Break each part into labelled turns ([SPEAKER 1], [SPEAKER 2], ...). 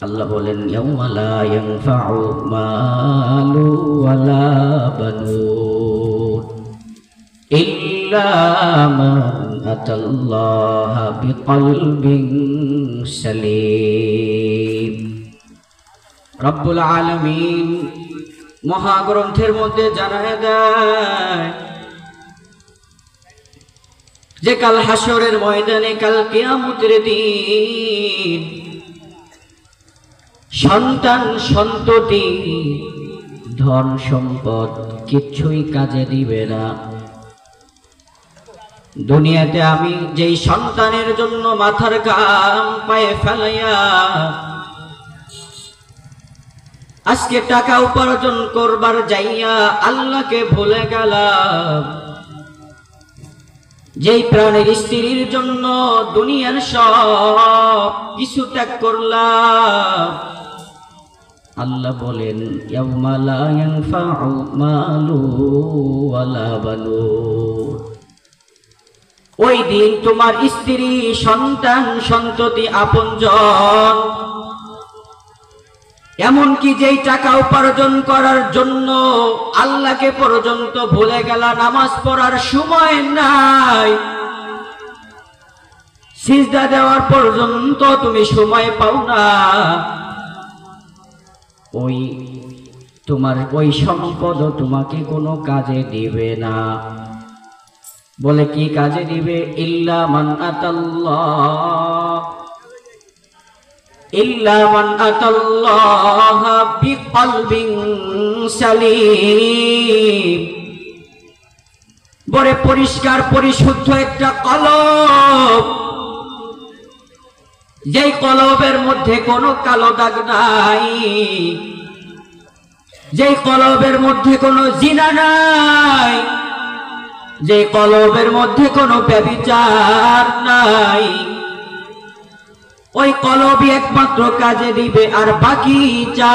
[SPEAKER 1] আল্লাহ বলেন ইয়াউমা লা ইয়ানফাউ মালু ওয়ালা বানুন ইল্লা মান আতাল্লাহা বিকলবিন সালিম। রব্বুল আলামিন মহাগ্রন্থের মধ্যে জানায় দেয় যে কাল হাসরের ময়দানে, কাল কিয়ামতের দিন সন্তান সন্ততি ধন সম্পদ কিছুই কাজে দিবে না। দুনিয়াতে আমি যেই সন্তানের জন্য মাথার ঘাম পায়ে ফেলাইয়া আজকে টাকা উপার্জন করবার যাইয়া আল্লাহকে ভুলে গেলাম, যেই প্রাণের স্ত্রীর জন্য দুনিয়ার সব কিছু ত্যাগ করলাম, আল্লাহ বলেন ইয়াউমা লা ইয়ানফাউ মালু ওয়ালা বানুন। ওই দিন তোমার স্ত্রী, সন্তান সন্ততি, আপনজন, এমনকি যেই টাকা উপার্জন করার জন্য আল্লাহকে পর্যন্ত ভুলে গেলা, নামাজ পড়ার সময় নাই, সিজদা দেওয়ার পর্যন্ত তুমি সময় পাও না, ওই তোমার ওই সম্পদ তোমাকে কোনো কাজে দিবে না। বলে কি কাজে দিবে? ইল্লা মান আতাল্লাহ বিকলবিন সালিম। বড় পরিষ্কার পরিশুদ্ধ একটা কলব, যেই কলবের মধ্যে কোনো কালো দাগ নাই, যেই কলবের মধ্যে কোনো জিনা নাই, যে কলবের মধ্যে কোনো ব্যভিচার নাই, ওই কলবই একমাত্র কাজে দিবে। আর বাকি যা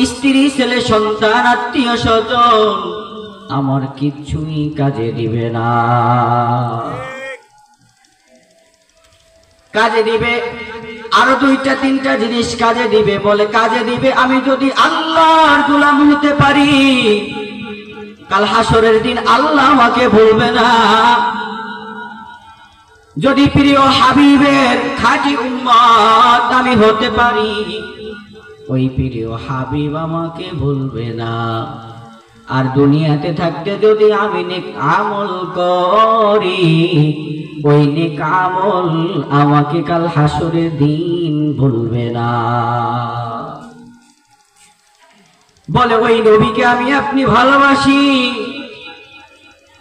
[SPEAKER 1] স্ত্রী, ছেলে, সন্তান, আত্মীয় স্বজন, আমার কিচ্ছুই কাজে দিবে না। কাজে দিবে আরো দুইটা তিনটা জিনিস কাজে দিবে। বলে কাজে দিবে আমি যদি আল্লাহর গোলাম হতে পারি, কাল হাসরের দিন আল্লাহ আমাকে ভুলবে না। যদি প্রিয় হাবিবের খাঁটি উম্মত আমি হতে পারি, ওই প্রিয় হাবিব আমাকে ভুলবে না। আর দুনিয়াতে থাকতে যদি আমি নেক আমল করি, ওই নেক আমল আমাকে কাল হাসরের দিন ভুলবে না। বলে ওই নবীকে আমি আপনি ভালোবাসি,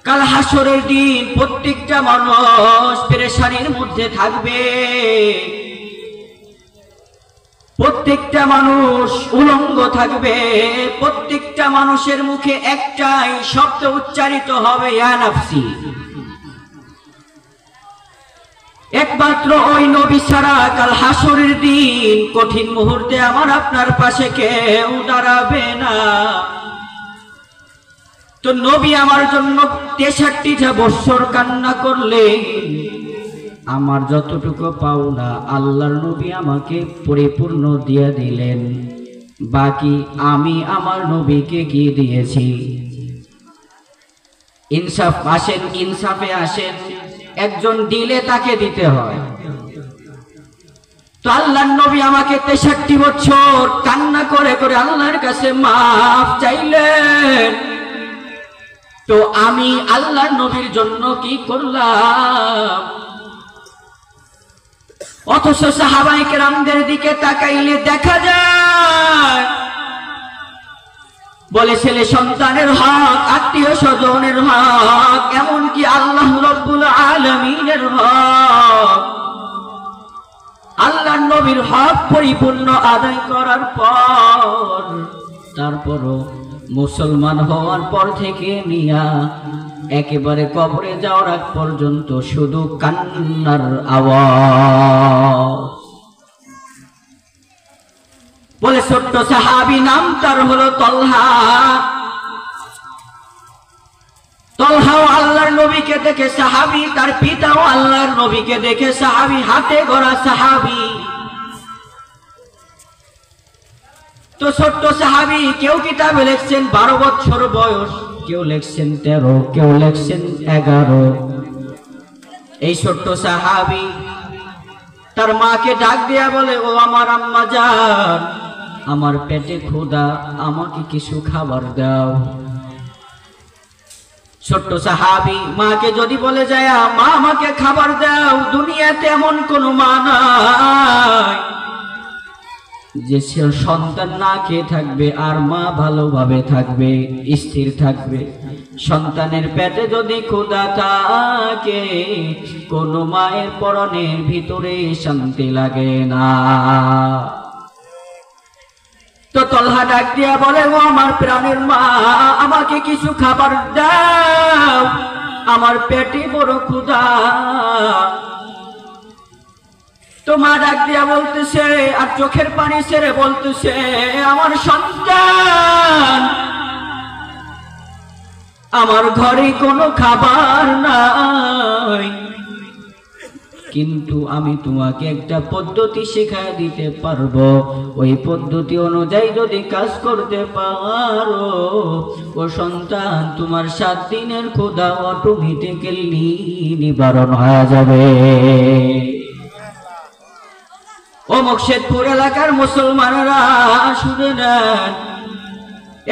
[SPEAKER 1] কাল হাসরের দিন প্রত্যেকটা মানুষ পেরেশানির মধ্যে থাকবে, প্রত্যেকটা মানুষ উলঙ্গ থাকবে, প্রত্যেকটা মানুষের মুখে একটাই শব্দ উচ্চারিত হবে, ইয়া নাফসি। একমাত্র ওই নবী ছাড়া কাল হাসরের দিন কঠিন মুহূর্তে আমার আপনার পাশে কেউ দাঁড়াবে না। তো নবী আমার জন্য 63টা বছর কান্না করলে আমার যতটুকু পাওনা আল্লাহর নবী আমাকে পরিপূর্ণ দিয়ে দিলেন। বাকি আমি আমার নবীকে কি দিয়েছি? ইনসাফ আসেন, ইনসাফে আসেন। একজন দিলে তাকে দিতে হয়। তো আল্লাহর নবী আমাকে 63 বছর কান্না করে করে আল্লাহর কাছে মাফ চাইলেন। তো আমি আল্লাহর নবীর জন্য কি করলাম? অথচ সাহাবায়ে কেরামদের দিকে তাকাইলে দেখা যায়, বলে ছেলে সন্তানের হক, আত্মীয় স্বজনের হক, এমনকি আল্লাহ রব্বুল আলামিনের হক, আল্লাহর নবীর হক পরিপূর্ণ আদায় করার পর তারপরও মুসলমান হওয়ার পর থেকে নিয়া একেবারে কবরে যাওয়ার আগ পর্যন্ত শুধু কান্নার আওয়াজ। বলে ছোট্ট সাহাবী, নাম তার হলো তলহা। তলহাও আল্লাহর নবীকে দেখে সাহাবী, তার পিতাও আল্লাহর নবীকে দেখে সাহাবী, হাতে গড়া সাহাবী। তো ছোট্ট সাহাবী, কেউ কিতাবে লিখছেন 12 বছর বয়স, কেউ লিখছেন 13, কেউ লিখছেন 11। এই ছোট্ট সাহাবী তার মাকে ডাক দিয়া বলে, ও আমার আম্মা জান, আমার পেটে ক্ষুধা, আমাকে কিছু খাবার দাও। ছোট্ট সাহাবী মাকে যদি বলে যায়, মা আমাকে খাবার দাও, দুনিয়াতে এমন কোন মা নাই যে সন্তান না খেয়ে থাকবে আর মা ভালোভাবে থাকবে, স্থির থাকবে। সন্তানের পেটে যদি ক্ষুধা থাকে, কোন মায়ের পরনের ভিতরে শান্তি লাগে না। তো তলহা ডাক দিয়া বলে, ও আমার প্রাণের মা, আমাকে কিছু খাবার দাও, আমার পেটে বড় ক্ষুধা। তো মা ডাক দিয়া বলতেছে, আর চোখের পানি ছেড়ে বলতেছে, আমার সন্তান, আমার ঘরে কোনো খাবার নাই, কিন্তু আমি তোমাকে একটা পদ্ধতি শেখায় দিতে পারবো। ওই পদ্ধতি অনুযায়ী যদি কাজ করতে পারো, ও সন্তান, তোমার 7 দিনের ক্ষুধা অটোমেটিক্যালি নিবারণ হয়ে যাবে। ও মুর্শিদপুর এলাকার মুসলমানেরা শুনে নেন,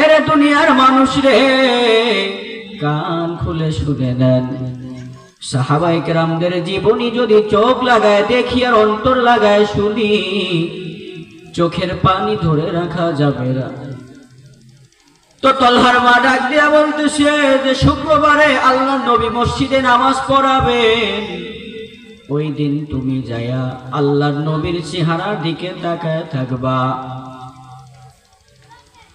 [SPEAKER 1] এরে দুনিয়ার মানুষ রে, কান খুলে শুনে নেন। সাহাবায়ে কেরামদের জীবনী যদি চোখ লাগায় দেখি আর অন্তর লাগায় শুনি, চোখের পানি ধরে রাখা যাবে না। তো তলহার মা ডাক দিয়া বলতেছে যে শুক্রবারে আল্লাহর নবী মসজিদে নামাজ পড়াবেন, ওই দিন তুমি যায়া আল্লাহর নবীর চেহারার দিকে তাকায় থাকবা,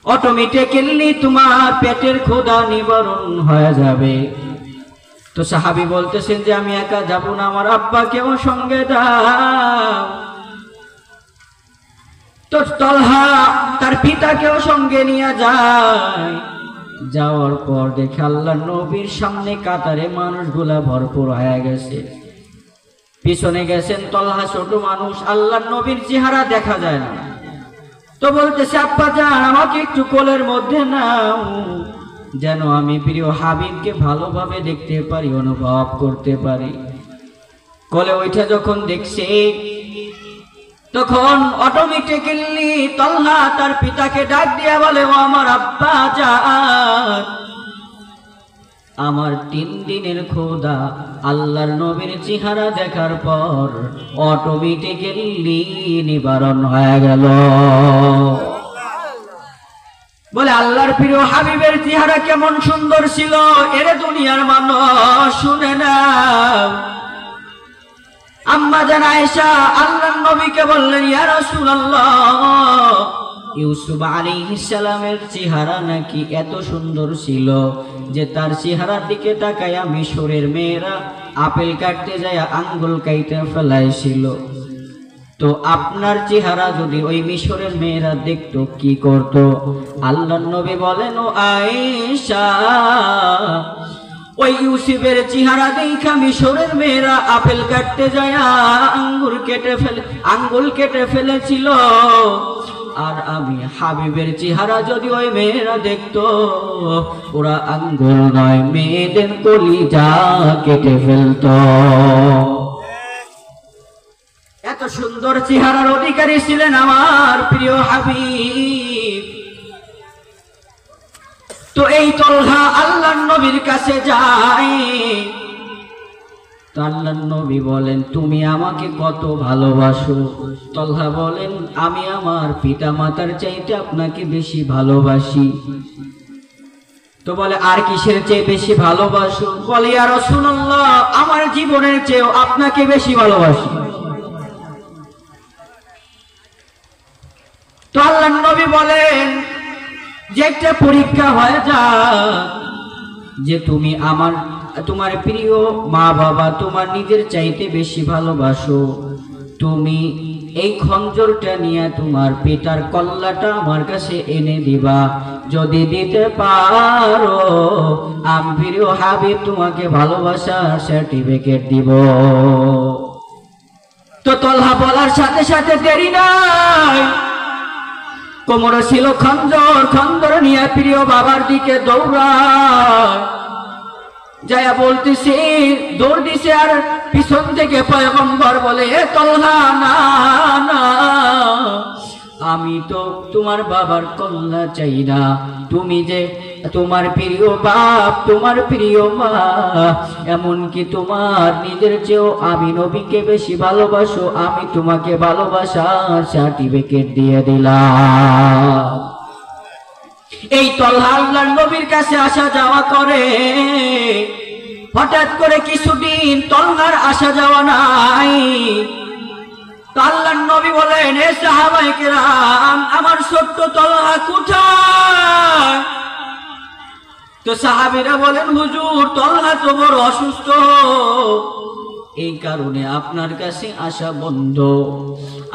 [SPEAKER 1] অটোমেটিক্যালি তোমার পেটের ক্ষুধা নিবারণ হয়ে যাবে। তো সাহাবী বলতেছেন যে আমি একা যাব না, আমার আব্বাকেও সঙ্গে দাও। তো তলহা তার পিতাকেও সঙ্গে নিয়ে যায়। যাওয়ার পর দেখে আল্লাহর নবীর সামনে কাতারে মানুষগুলা ভরপুর হয়ে গেছে। পিছনে গেছেন তলহা, ছোট মানুষ, আল্লাহর নবীর চেহারা দেখা যায় না। তো বলতেছে, আব্বা জান, আমাকে একটু কোলের মধ্যে নাও, যেন আমি প্রিয় হাবিবকে ভালোভাবে দেখতে পারি, অনুভব করতে পারি। কোলে ওইটা যখন দেখছে, তখন অটোমেটিক্যালি তলহা তার পিতাকে ডাক দিয়া বলে, ও আমার আব্বা জান, আমার 3 দিনের ক্ষুধা আল্লাহর নবীর চেহারা দেখার পর অটোমেটিক্যালি নিবারণ হয়ে গেল। বলে, আল্লাহর প্রিয় হাবিবের চেহারা কেমন সুন্দর ছিল, এরে দুনিয়ার মানুষ শুনে নাও। আম্মা জান আয়েশা আল্লাহর নবীকে বললেন, ইয়া রাসূলুল্লাহ, ইউসুফ আলাইহিস সালামের চেহারা নাকি এত সুন্দর ছিল যে তার চেহারার দিকে তাকায়া মিশরের মেয়েরা আপেল কাটতে যায় আঙ্গুল কাইটা ফেলাইছিল। তো আপনার চেহারা যদি ওই মিশরের মেয়েরা দেখতো, কি করত? আল্লাহর নবী বলেন, ও আয়েশা, ওই ইউসুফের চেহারা দেখা মিশরের মেয়েরা আপেল কাটতে যায় আঙ্গুল কেটে ফেলেছিল। আর আমি হাবিবের চেহারা যদি ওই মেয়েরা দেখতো, ওরা আঙ্গুল নয়, মেয়েদের কলিজা কেটে ফেলতো। এত সুন্দর চেহারার অধিকারী ছিলেন আমার প্রিয় হাবিব। তো এই তলহা আল্লাহর নবীর কাছে যায়। তো আল্লাহর নবী বলেন, তুমি আমাকে কত ভালোবাসো? তলহা বলেন, আমি আমার পিতা মাতার চাইতে আপনাকে বেশি ভালোবাসি। তো বলে, আর কিসের চেয়ে বেশি ভালোবাসো? বলে, ইয়া রাসূলুল্লাহ, আমার জীবনের চেয়েও আপনাকে বেশি ভালোবাসি। তো আল্লাহর নবী বলেন যে একটা পরীক্ষা হয়ে যাক, যে তুমি তোমার প্রিয় মা বাবা তোমার নিজের চাইতে বেশি ভালোবাসো, তুমি এই খঞ্জরটা নিয়ে তোমার পিতার কল্লাটা আমার কাছে এনে দিবা। যদি দিতে পারো, আমি প্রিয় হাবিব তোমাকে ভালোবাসার সার্টিফিকেট দিব। তো তলহা বলার সাথে সাথে দেরি নাই, কোমরে ছিল খঞ্জর, খঞ্জর নিয়ে প্রিয় বাবার দিকে দৌড়ায়, যায়া বলতেছে, দৌড় দিছে, আর পিছন থেকে পয়গম্বর বলে, এ তলহা না না, আমি তো তোমার বাবার কল্যাণ চাই না, তুমি যে তোমার প্রিয় বাপ, তোমার প্রিয় মা, এমনকি তোমার নিজের চেয়েও আমি নবীকে বেশি ভালোবাসো, আমি তোমাকে ভালোবাসার সার্টিফিকেট দিয়ে দিলাম। এই তলহা আল্লাহর নবীর কাছে আসা যাওয়া করে। হঠাৎ করে কিছুদিন তলহার আসা যাওয়া নাই। আল্লাহর নবী বলেন, এ সাহাবায়ে কেরাম, আমার ছোট্ট তলহা কোথায়? তো সাহাবীরা বলেন, হুজুর, তলহা তো বড় অসুস্থ, এই কারণে আপনার কাছে আসা বন্ধ।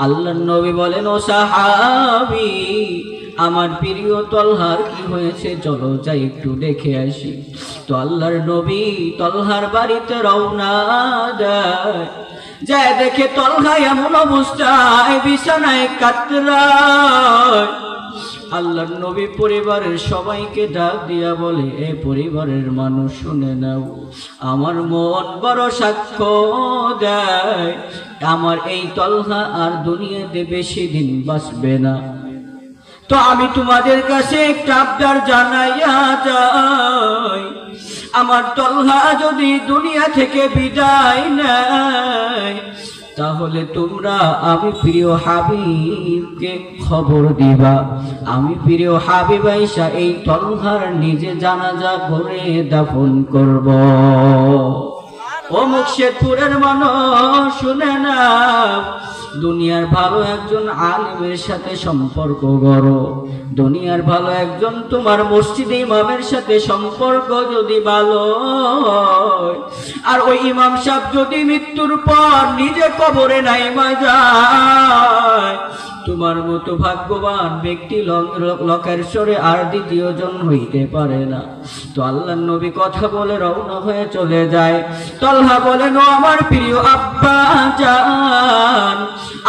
[SPEAKER 1] আল্লাহর নবী বলেন, ও সাহাবী, আমার প্রিয় তলহার কি হয়েছে, চলো যাই একটু দেখে আসি। তো আল্লাহর নবী তলহার বাড়িতে রওনা দেয়। যায় দেখে তলহা এমন অবস্থায় বিছানায় কাতরায়। আল্লাহর নবী পরিবারের সবাইকে ডাক দিয়া বলে, এ পরিবারের মানুষ শুনে নাও, আমার মন বড় সাক্ষ্য দেয়, আমার এই তলহা আর দুনিয়াতে বেশি দিন বাঁচবে না। তো আমি তোমাদের কাছে একটা আবদার জানাইয়া যাই, আমার তলহা যদি দুনিয়া থেকে বিদায় নেয়, তাহলে তোমরা আমি প্রিয় হাবিবকে খবর দিবা। আমি প্রিয় হাবিব আয়েশা এই তলহার নিজে জানাজা করে দাফন করব। ও মুর্শিদপুরের মানুষ শুনে না, দুনিয়ার ভালো একজন আলিমের সাথে সম্পর্ক গড়ো, দুনিয়ার ভালো একজন তোমার মসজিদে ইমামের সাথে সম্পর্ক যদি ভালো হয়, আর ওই ইমাম সাহেব যদি মৃত্যুর পর নিজে কবরে নাইমা যায়, তোমার মতো ভাগ্যবান ব্যক্তি লোকের সরে আর দ্বিতীয় জন হইতে পারে না। তো আল্লাহর নবী কথা বলে রওনা হয়ে চলে যায়। তলহা বলেন, ও আমার প্রিয় আব্বা জান,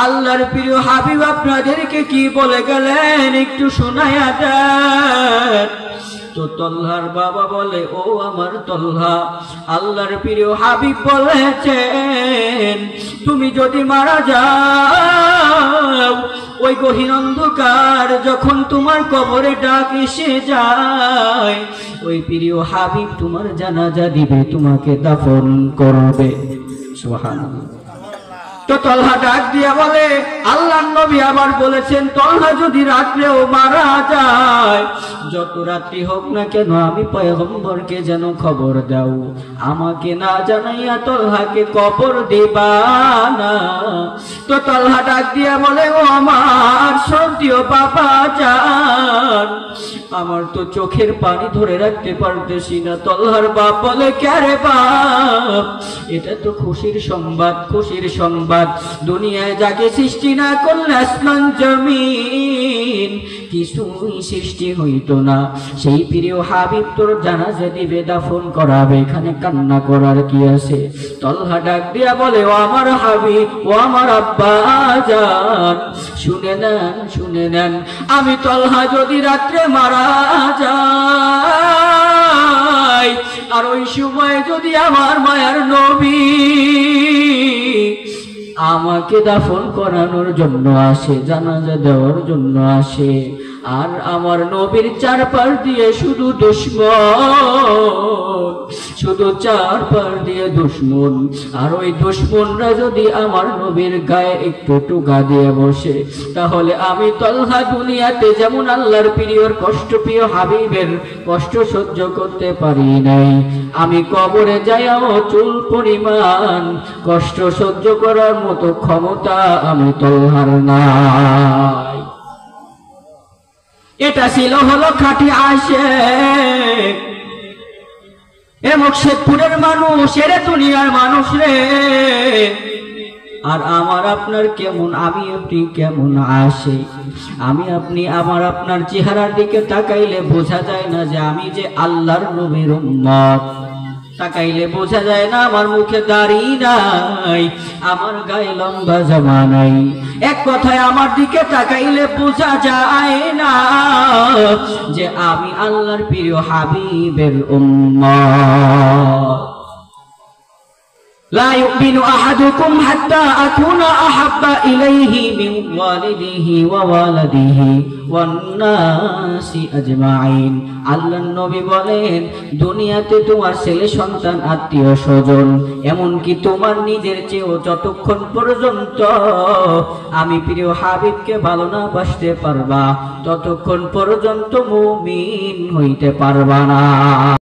[SPEAKER 1] আল্লাহর প্রিয় হাবিব আপনাদেরকে কি বলে গেলেন একটু শোনায়া দেন। তো তলহার বাবা বলে, ও আমার তলহা, আল্লাহর প্রিয় হাবিব বলেছেন, তুমি যদি মারা যাও, ওই গহীন অন্ধকার যখন তোমার কবরে ডাক এসে যায়, ওই প্রিয় হাবিব তোমার জানাজা দিবে, তোমাকে দাফন করবে। সুবহানাল্লাহ। তো তলহা ডাক দিয়া বলে, আল্লাহর নবী আবার বলেছেন, তলহা যদি রাত্রেও মারা যায়, যত রাত্রি হোক না কেন, আমি পয়গম্বরকে যেন খবর দাও, আমাকে না জানাইয়া তলহাকে কবর দিবা না। তো তলহা ডাক দিয়া বলে, ও আমার সন্তীয় বাবা জান, আমার তো চোখের পানি ধরে রাখতে পারতেছি না। তলহার বাপ বলে, কে রে বাপ, এটা তো খুশির সংবাদ, খুশির সংবাদ, দুনিয়ায় যাকে সৃষ্টি না করলে আসমান জমিন কিছুই সৃষ্টি হইতো না, সেই প্রিয় হাবিব তোর জানাজা দিবে, দাফন করাবে, এখানে কান্না করার কি আছে? তলহা ডাক দিয়া বলে, ও আমার হাবিব, ও আমার আব্বা জান, শুনে নেন, শুনে নেন, আমি তলহা যদি রাত্রে মারা যাই, আর ওই সময় যদি আমার মায়ার নবী আমাকে দাফন করানোর জন্য আসে, জানাজা দেওয়ার জন্য আসে, আর আমার নবীর চারপাশ দিয়ে শুধু দুশমন, শুধু চারপাশ দিয়ে দুশমন, আর ওই দুশমনরা যদি আমার নবীর গায়ে একটু টুকা দিয়ে বসে, তাহলে আমি তলহা দুনিয়াতে যেমন আল্লাহর প্রিয়র কষ্ট, প্রিয় হাবিবের কষ্ট সহ্য করতে পারি নাই, আমি কবরে যাইও চুল পরিমাণ কষ্ট সহ্য করার মতো ক্ষমতা আমি তলহার নাই। এটা ছিল হলো খাঁটি আশিক। এ মুর্শিদপুরের মানুষ, এরে দুনিয়ার মানুষ রে। আর আমার আপনার কেমন, আমি আপনি কেমন আশিক, আমি আপনি আমার আপনার চেহারার দিকে তাকাইলে বোঝা যায় না যে আমি যে আল্লাহর নবীর উম্মত। তাকাইলে বোঝা যায় না আমার মুখে দাড়ি নাই, আমার গায়ে লম্বা জামা নাই। এক কথায় আমার দিকে তাকাইলে বোঝা যায় না যে আমি আল্লাহর প্রিয় হাবিবের উম্মত। لا يؤمن أحدكم حتى أكون أحب إليه من والده ووالده والناس أجمعين। আল্লাহর নবী বলেন, দুনিয়াতে তোমার ছেলে সন্তান, আত্মীয় স্বজন, এমনকি তোমার নিজের চেয়েও যতক্ষণ পর্যন্ত আমি প্রিয় হাবিবকে ভালো না বাসতে পারবা, ততক্ষণ পর্যন্ত মুমিন হইতে পারবা না।